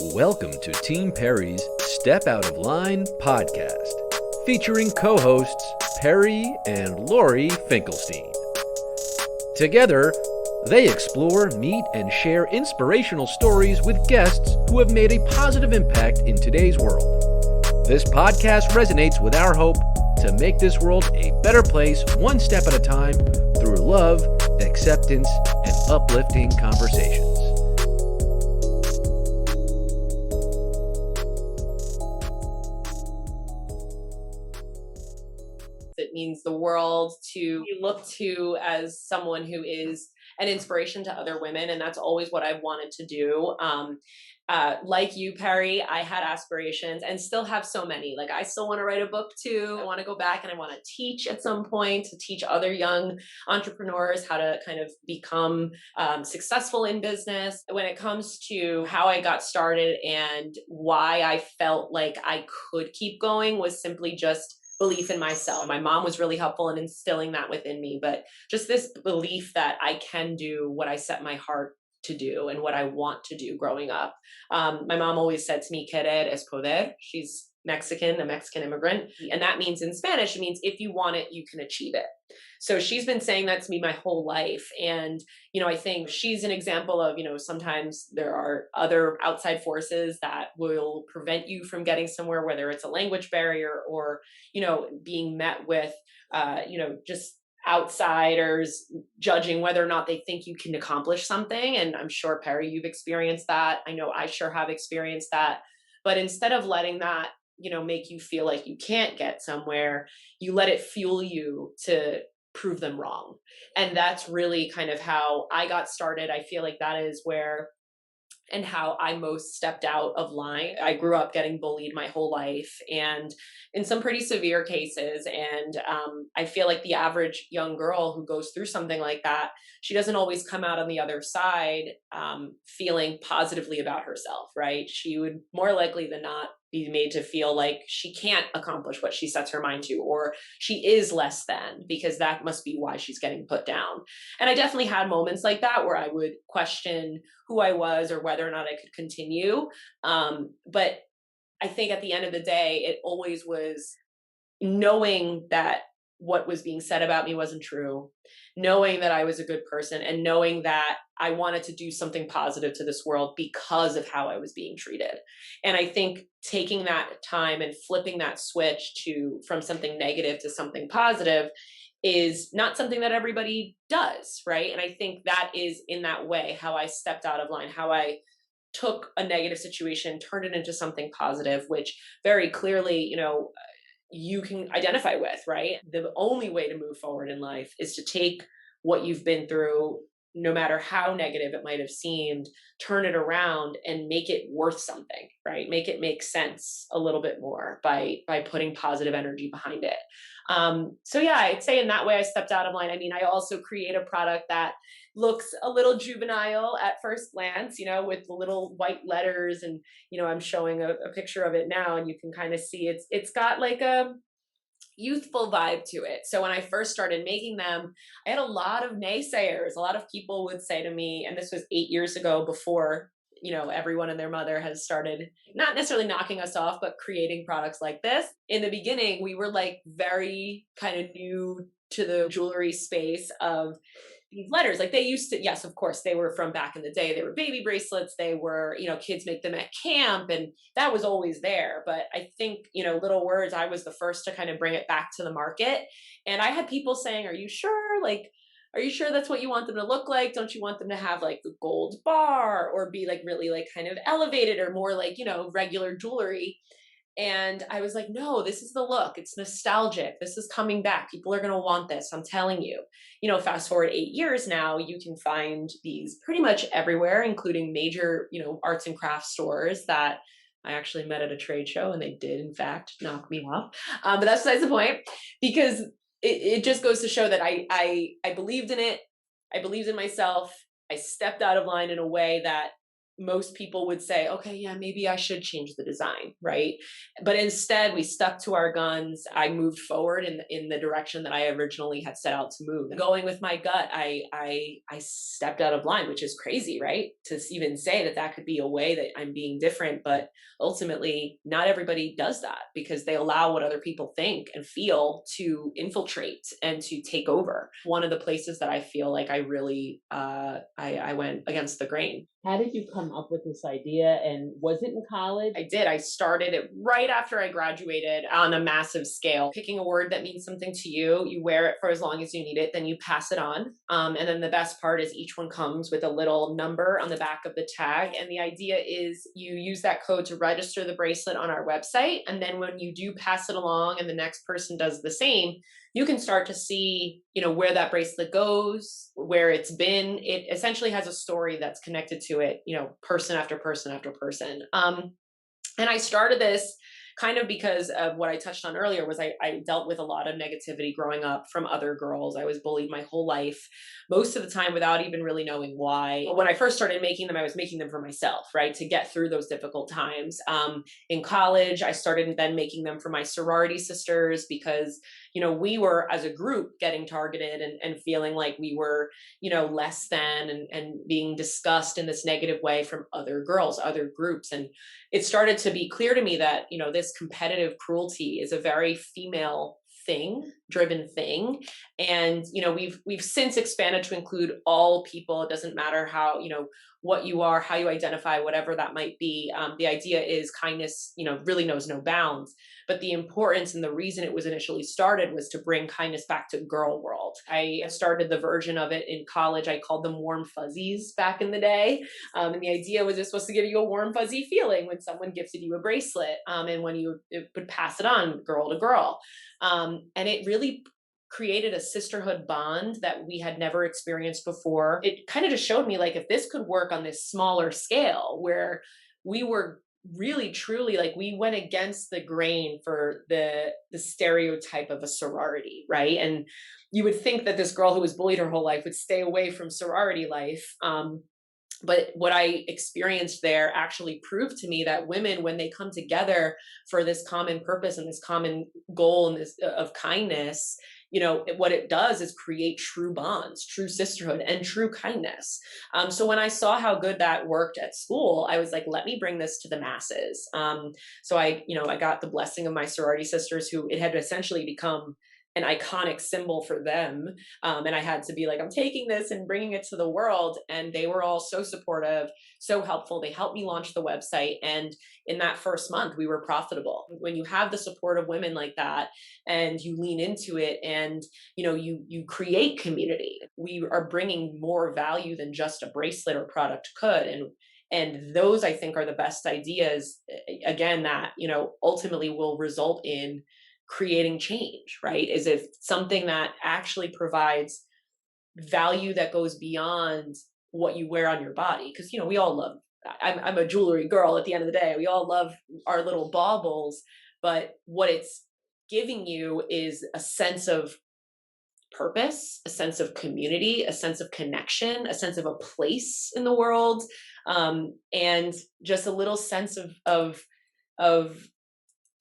Welcome to Team Perry's Step Out of Line podcast, featuring co-hosts Perry and Lori Finkelstein. Together, they explore, meet, and share inspirational stories with guests who have made a positive impact in today's world. This podcast resonates with our hope to make this world a better place one step at a time through love, acceptance, and uplifting conversations. It means the world to look to as someone who is an inspiration to other women. And that's always what I've wanted to do. Like you, Perry, I had aspirations and still have so many. Like, I still want to write a book too. I want to go back and I want to teach at some point, to teach other young entrepreneurs how to kind of become successful in business. When it comes to how I got started and why I felt like I could keep going, was simply just belief in myself. My mom was really helpful in instilling that within me, but just this belief that I can do what I set my heart to do and what I want to do growing up. My mom always said to me, querer es poder. She's Mexican, a Mexican immigrant. And that means, in Spanish, it means if you want it, you can achieve it. So she's been saying that to me my whole life. And, I think she's an example of, sometimes there are other outside forces that will prevent you from getting somewhere, whether it's a language barrier or, being met with, just outsiders judging whether or not they think you can accomplish something. And I'm sure, Perry, you've experienced that. I know I sure have experienced that. But instead of letting that, make you feel like you can't get somewhere, you let it fuel you to prove them wrong. And that's really kind of how I got started. I feel like that is where and how I most stepped out of line. I grew up getting bullied my whole life, and in some pretty severe cases. And I feel like the average young girl who goes through something like that, she doesn't always come out on the other side feeling positively about herself, right? She would more likely than not be made to feel like she can't accomplish what she sets her mind to, or she is less than, because that must be why she's getting put down. And I definitely had moments like that where I would question who I was or whether or not I could continue. But I think at the end of the day, it always was knowing that what was being said about me wasn't true, knowing that I was a good person, and knowing that I wanted to do something positive to this world because of how I was being treated. And I think taking that time and flipping that switch from something negative to something positive is not something that everybody does, right? And I think that is, in that way, how I stepped out of line, how I took a negative situation, turned it into something positive, which very clearly, you can identify with, right? The only way to move forward in life is to take what you've been through, no matter how negative it might have seemed, turn it around and make it worth something, right? Make it make sense a little bit more by putting positive energy behind it. So yeah, I'd say in that way I stepped out of line. I mean, I also create a product that looks a little juvenile at first glance, with the little white letters, and, I'm showing a picture of it now, and you can kind of see it's got like a youthful vibe to it. So when I first started making them, I had a lot of naysayers. A lot of people would say to me, and this was 8 years ago, before everyone and their mother has started not necessarily knocking us off, but creating products like this. In the beginning, we were like very kind of new to the jewelry space of these letters. Like, they used to, yes, of course, they were from back in the day. They were baby bracelets. They were, kids make them at camp, and that was always there. But I think, little words, I was the first to kind of bring it back to the market. And I had people saying, are you sure? Like, are you sure that's what you want them to look like? Don't you want them to have like the gold bar, or be like really like kind of elevated, or more like, regular jewelry? And I was like, no, this is the look. It's nostalgic. This is coming back. People are going to want this. I'm telling you. Fast forward 8 years now, you can find these pretty much everywhere, including major, arts and crafts stores that I actually met at a trade show, and they did, in fact, knock me off. But that's besides the point, because it just goes to show that I believed in it. I believed in myself. I stepped out of line in a way that most people would say, okay, yeah, maybe I should change the design, right? But instead, we stuck to our guns. I moved forward in the direction that I originally had set out to move. Going with my gut, I stepped out of line, which is crazy, right? To even say that that could be a way that I'm being different, but ultimately, not everybody does that because they allow what other people think and feel to infiltrate and to take over. One of the places that I feel like I really I went against the grain. How did you come up with this idea, and was it in college? I did. I started it right after I graduated on a massive scale. Picking a word that means something to you, you wear it for as long as you need it, then you pass it on. And then the best part is each one comes with a little number on the back of the tag. And the idea is you use that code to register the bracelet on our website. And then when you do pass it along and the next person does the same, you can start to see, where that bracelet goes, where it's been. It essentially has a story that's connected to it, person after person after person. And I started this kind of because of what I touched on earlier was I dealt with a lot of negativity growing up from other girls. I was bullied my whole life, most of the time without even really knowing why. When I first started making them, I was making them for myself, right? To get through those difficult times. In college, I started then making them for my sorority sisters because, we were as a group getting targeted and feeling like we were, less than and being discussed in this negative way from other girls, other groups. And it started to be clear to me that, this competitive cruelty is a very female driven thing. And, we've since expanded to include all people. It doesn't matter how, what you are, how you identify, whatever that might be. The idea is kindness, really knows no bounds. But the importance and the reason it was initially started was to bring kindness back to girl world. I started the version of it in college. I called them warm fuzzies back in the day. And the idea was it's supposed to give you a warm fuzzy feeling when someone gifted you a bracelet. And when you would pass it on girl to girl. And it really created a sisterhood bond that we had never experienced before. It kind of just showed me like if this could work on this smaller scale where we were really truly like we went against the grain for the stereotype of a sorority, right? And you would think that this girl who was bullied her whole life would stay away from sorority life. But what I experienced there actually proved to me that women, when they come together for this common purpose and this common goal and this of kindness, what it does is create true bonds, true sisterhood, and true kindness. So when I saw how good that worked at school, I was like, let me bring this to the masses. So I got the blessing of my sorority sisters, who it had essentially become an iconic symbol for them. And I had to be like, I'm taking this and bringing it to the world. And they were all so supportive, so helpful. They helped me launch the website. And in that first month, we were profitable. When you have the support of women like that and you lean into it and, you create community, we are bringing more value than just a bracelet or product could. And those, I think, are the best ideas, again, that, ultimately will result in creating change, right? Is if something that actually provides value that goes beyond what you wear on your body. Because, we all love, I'm a jewelry girl at the end of the day. We all love our little baubles, but what it's giving you is a sense of purpose, a sense of community, a sense of connection, a sense of a place in the world, and just a little sense of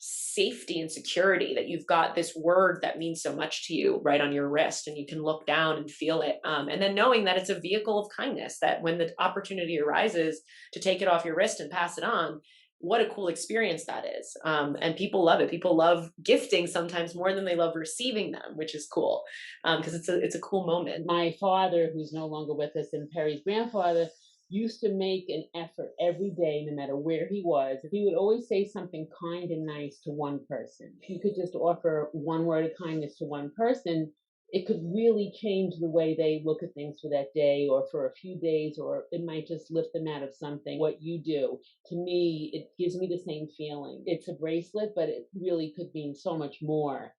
safety and security, that you've got this word that means so much to you right on your wrist and you can look down and feel it. And then knowing that it's a vehicle of kindness, that when the opportunity arises to take it off your wrist and pass it on, what a cool experience that is. And people love it. People love gifting sometimes more than they love receiving them, which is cool. Because it's a cool moment. My father, who's no longer with us, and Perry's grandfather, used to make an effort every day, no matter where he was. He would always say something kind and nice to one person. If you could just offer one word of kindness to one person, it could really change the way they look at things for that day or for a few days, or it might just lift them out of something. What you do, to me, it gives me the same feeling. It's a bracelet, but it really could mean so much more.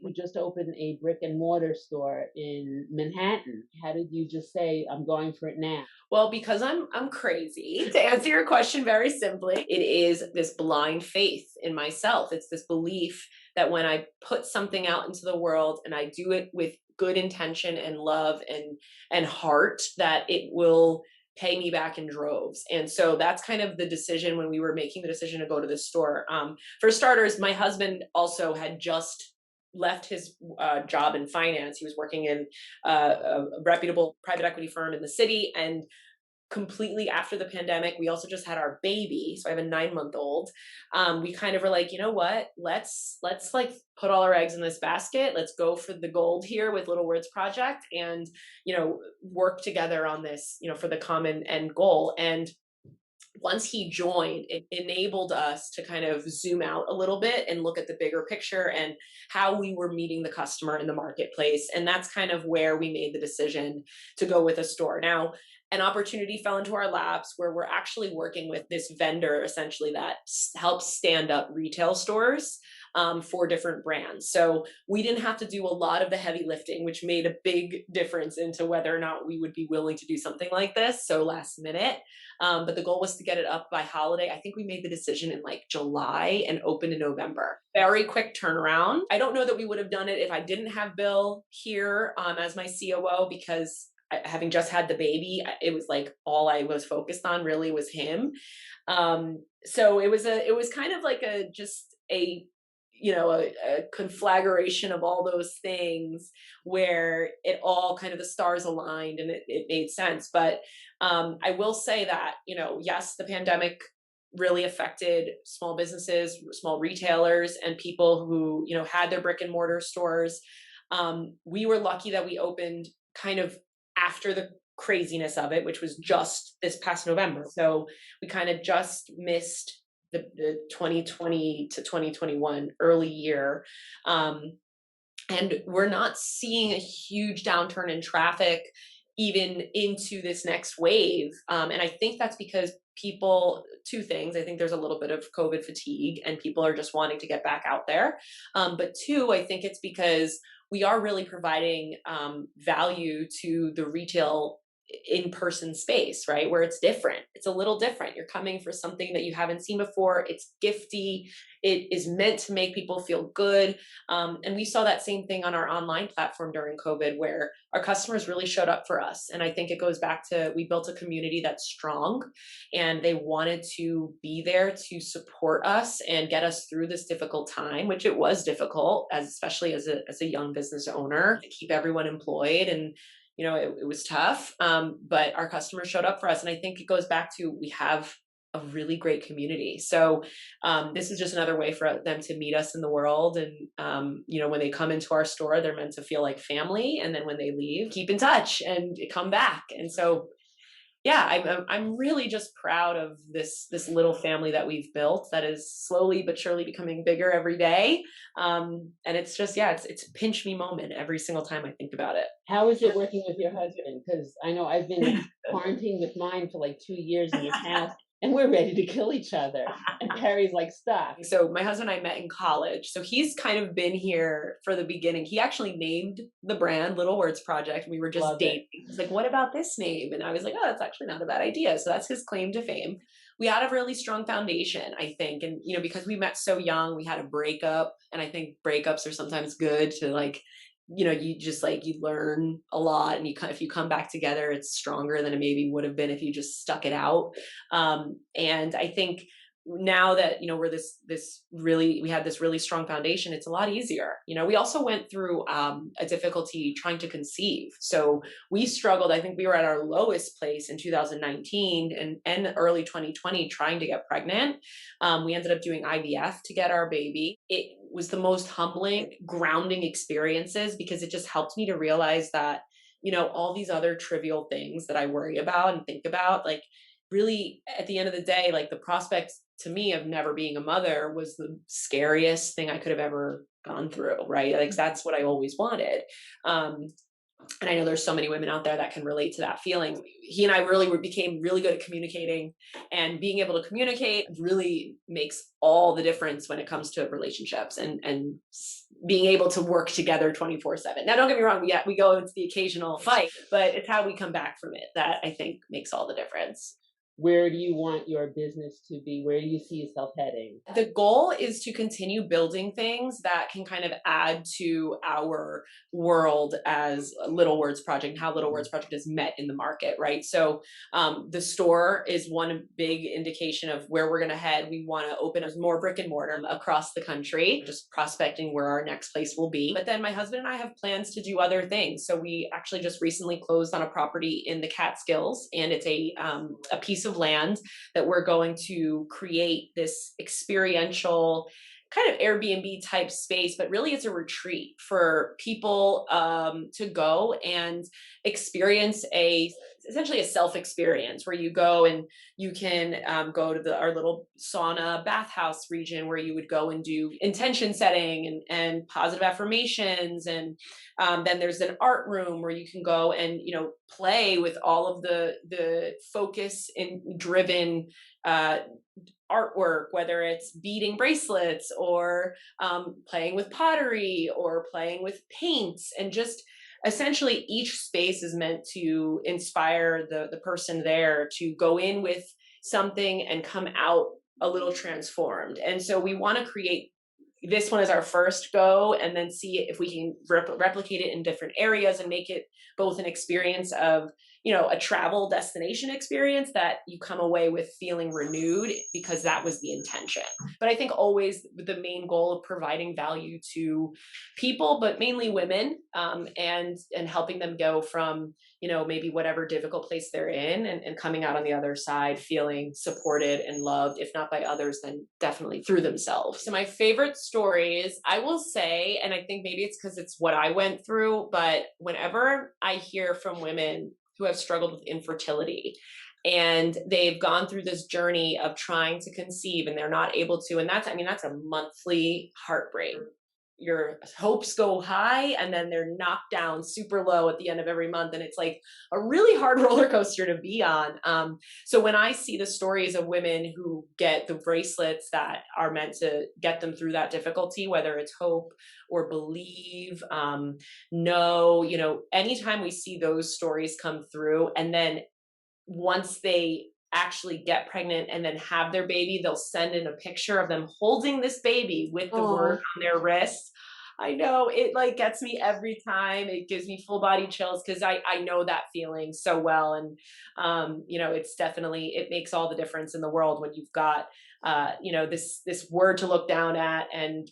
We just opened a brick and mortar store in Manhattan. How did you just say, I'm going for it now? Well, because I'm crazy. To answer your question very simply, it is this blind faith in myself. It's this belief that when I put something out into the world and I do it with good intention and love and heart, that it will pay me back in droves. And so that's kind of the decision when we were making the decision to go to the store. For starters, my husband also had just left his job in finance. He was working in a reputable private equity firm in the city. And completely after the pandemic, we also just had our baby. So I have a 9-month-old. We kind of were like, you know what, let's like put all our eggs in this basket. Let's go for the gold here with Little Words Project and, work together on this, for the common end goal. And once he joined, it enabled us to kind of zoom out a little bit and look at the bigger picture and how we were meeting the customer in the marketplace. And that's kind of where we made the decision to go with a store. Now, an opportunity fell into our laps where we're actually working with this vendor essentially that helps stand up retail stores for different brands. So we didn't have to do a lot of the heavy lifting, which made a big difference into whether or not we would be willing to do something like this. So last minute, but the goal was to get it up by holiday. I think we made the decision in like July and opened in November. Very quick turnaround. I don't know that we would have done it if I didn't have Bill here as my COO, because having just had the baby, it was like all I was focused on really was him. So it was kind of like a conflagration of all those things where it all kind of the stars aligned and it made sense. But I will say that, yes, the pandemic really affected small businesses, small retailers, and people who, had their brick and mortar stores. We were lucky that we opened kind of after the craziness of it, which was just this past November. So we kind of just missed the 2020 to 2021 early year. And we're not seeing a huge downturn in traffic even into this next wave. And I think that's because two things. I think there's a little bit of COVID fatigue and people are just wanting to get back out there. But two, I think it's because we are really providing value to the retail in-person space, right? Where it's different. It's a little different. You're coming for something that you haven't seen before. It's gifty. It is meant to make people feel good. And we saw that same thing on our online platform during COVID, where our customers really showed up for us. And I think it goes back to, we built a community that's strong and they wanted to be there to support us and get us through this difficult time, which it was difficult, especially as a young business owner, to keep everyone employed. And it was tough, but our customers showed up for us. And I think it goes back to, we have a really great community. So this is just another way for them to meet us in the world. And, when they come into our store, they're meant to feel like family. And then when they leave, keep in touch and come back. And so, yeah, I'm really just proud of this little family that we've built that is slowly but surely becoming bigger every day. And it's just, it's a pinch me moment every single time I think about it. How is it working with your husband? Because I know I've been quarantined with mine for like 2 years in this house. And we're ready to kill each other. And Perry's like, stop. So my husband and I met in college. So he's kind of been here for the beginning. He actually named the brand Little Words Project. We were just dating. He's like, what about this name? And I was like, oh, that's actually not a bad idea. So that's his claim to fame. We had a really strong foundation, I think. And, because we met so young, we had a breakup. And I think breakups are sometimes good to you learn a lot, and if you come back together, it's stronger than it maybe would have been if you just stuck it out. And I think now that, we're we had this really strong foundation, it's a lot easier. We also went through a difficulty trying to conceive. So we struggled. I think we were at our lowest place in 2019 and early 2020 trying to get pregnant. We ended up doing IVF to get our baby. It was the most humbling, grounding experiences, because it just helped me to realize that, all these other trivial things that I worry about and think about, like, really at the end of the day, like, the prospects to me of never being a mother was the scariest thing I could have ever gone through, right? Like, that's what I always wanted. And I know there's so many women out there that can relate to that feeling. He and I really became really good at communicating, and being able to communicate really makes all the difference when it comes to relationships and being able to work together 24/7. Now, don't get me wrong. We go into the occasional fight, but it's how we come back from it that I think makes all the difference. where do you want your business to be? Where do you see yourself heading? The goal is to continue building things that can kind of add to our world as a Little Words Project, and how Little Words Project is met in the market, right? So the store is one big indication of where we're going to head. We want to open more brick and mortar across the country, just prospecting where our next place will be. But then my husband and I have plans to do other things. So we actually just recently closed on a property in the Catskills, and it's a piece of land that we're going to create this experiential kind of Airbnb type space, but really it's a retreat for people to go and experience essentially a self-experience, where you go and you can go to our little sauna bathhouse region, where you would go and do intention setting and positive affirmations. And then there's an art room where you can go and, play with all of the focus and driven artwork, whether it's beading bracelets or playing with pottery or playing with paints. And just essentially each space is meant to inspire the person there to go in with something and come out a little transformed. And so we want to create this one as our first go, and then see if we can replicate it in different areas and make it both an experience of, a travel destination experience that you come away with feeling renewed, because that was the intention. But I think always the main goal of providing value to people, but mainly women, and helping them go from, maybe whatever difficult place they're in, and coming out on the other side feeling supported and loved, if not by others, then definitely through themselves. So my favorite stories, I will say, and I think maybe it's because it's what I went through, but whenever I hear from women who have struggled with infertility, and they've gone through this journey of trying to conceive and they're not able to, and that's a monthly heartbreak. Your hopes go high and then they're knocked down super low at the end of every month. And it's like a really hard roller coaster to be on. So when I see the stories of women who get the bracelets that are meant to get them through that difficulty, whether it's hope or believe, anytime we see those stories come through, and then once they actually get pregnant and then have their baby, they'll send in a picture of them holding this baby with the word on their wrist. I know it gets me every time. It gives me full body chills, because I know that feeling so well. And, it's definitely, it makes all the difference in the world when you've got, this word to look down at and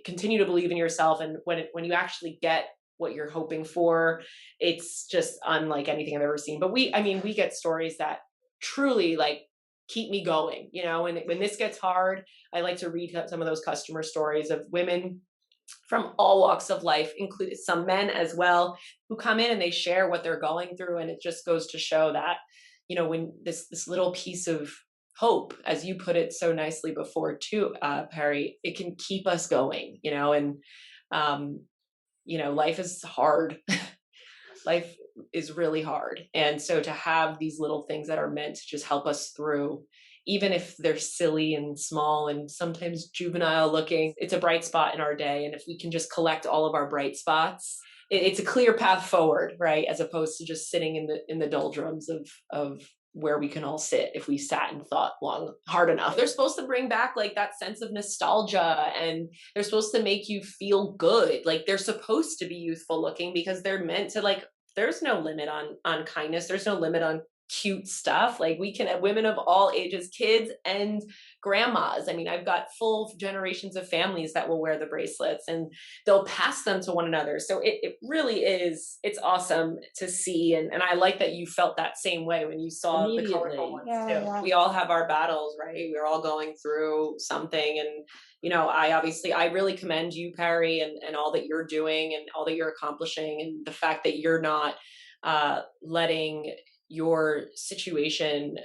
continue to believe in yourself. And when you actually get what you're hoping for, it's just unlike anything I've ever seen. But we get stories that truly keep me going, and when this gets hard, I like to read some of those customer stories of women from all walks of life, including some men as well, who come in and they share what they're going through. And it just goes to show that, when this little piece of hope, as you put it so nicely before too, Perry, it can keep us going, and life is hard. Life is really hard. And so to have these little things that are meant to just help us through, even if they're silly and small and sometimes juvenile looking, it's a bright spot in our day. And if we can just collect all of our bright spots, it's a clear path forward, right? As opposed to just sitting in the doldrums of where we can all sit if we sat and thought hard enough. They're supposed to bring back that sense of nostalgia, and they're supposed to make you feel good. They're supposed to be youthful looking, because they're meant to there's no limit on kindness. There's no limit on cute stuff. We can have women of all ages, kids and grandmas. I've got full generations of families that will wear the bracelets, and they'll pass them to one another. So it really is, it's awesome to see. And I like that you felt that same way when you saw the colorful ones too. Yeah. We all have our battles, right? We're all going through something. And, I really commend you, Perry, and all that you're doing and all that you're accomplishing, and the fact that you're not letting your situation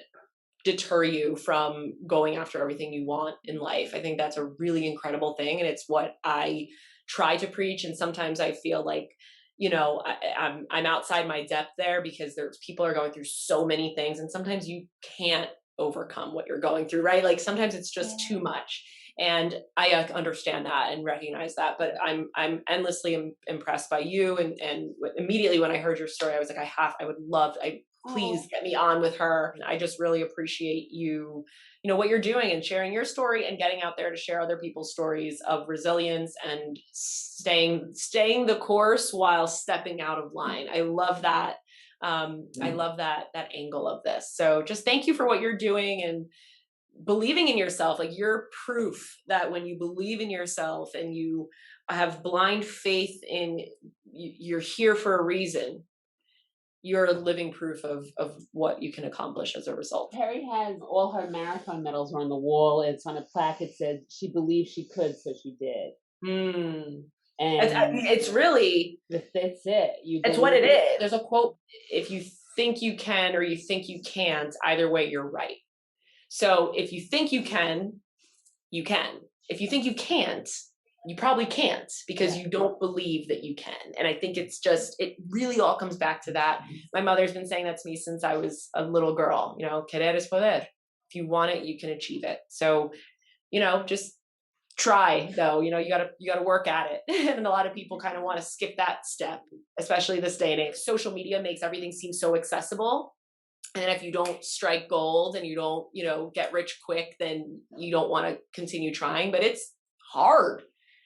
deter you from going after everything you want in life. I think that's a really incredible thing. And it's what I try to preach. And sometimes I feel I'm outside my depth there, because people are going through so many things, and sometimes you can't overcome what you're going through, right? Sometimes it's just too much. And I understand that and recognize that, but I'm endlessly impressed by you. And immediately when I heard your story, I was like, I please get me on with her. I just really appreciate you, what you're doing and sharing your story and getting out there to share other people's stories of resilience and staying the course while stepping out of line. I love that. I love that angle of this. So just thank you for what you're doing and believing in yourself. Like, you're proof that when you believe in yourself and you have blind faith in you're here for a reason, you're living proof of what you can accomplish as a result. Perry has all her marathon medals are on the wall. It's on a plaque. It says she believed she could, so she did. And And it's really, that's it. It's what it is. There's a quote: if you think you can or you think you can't, either way, you're right. So if you think you can, you can. If you think you can't, you probably can't, because you don't believe that you can. And I think it really all comes back to that. My mother's been saying that to me since I was a little girl, querer es poder. If you want it, you can achieve it. So, just try though, you gotta work at it. And a lot of people kind of want to skip that step, especially this day and age. Social media makes everything seem so accessible. And if you don't strike gold and you don't, get rich quick, then you don't want to continue trying, but it's hard.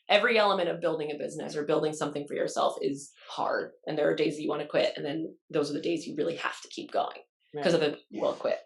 Every element of building a business or building something for yourself is hard. And there are days that you want to quit. And then those are the days you really have to keep going, because other people will quit.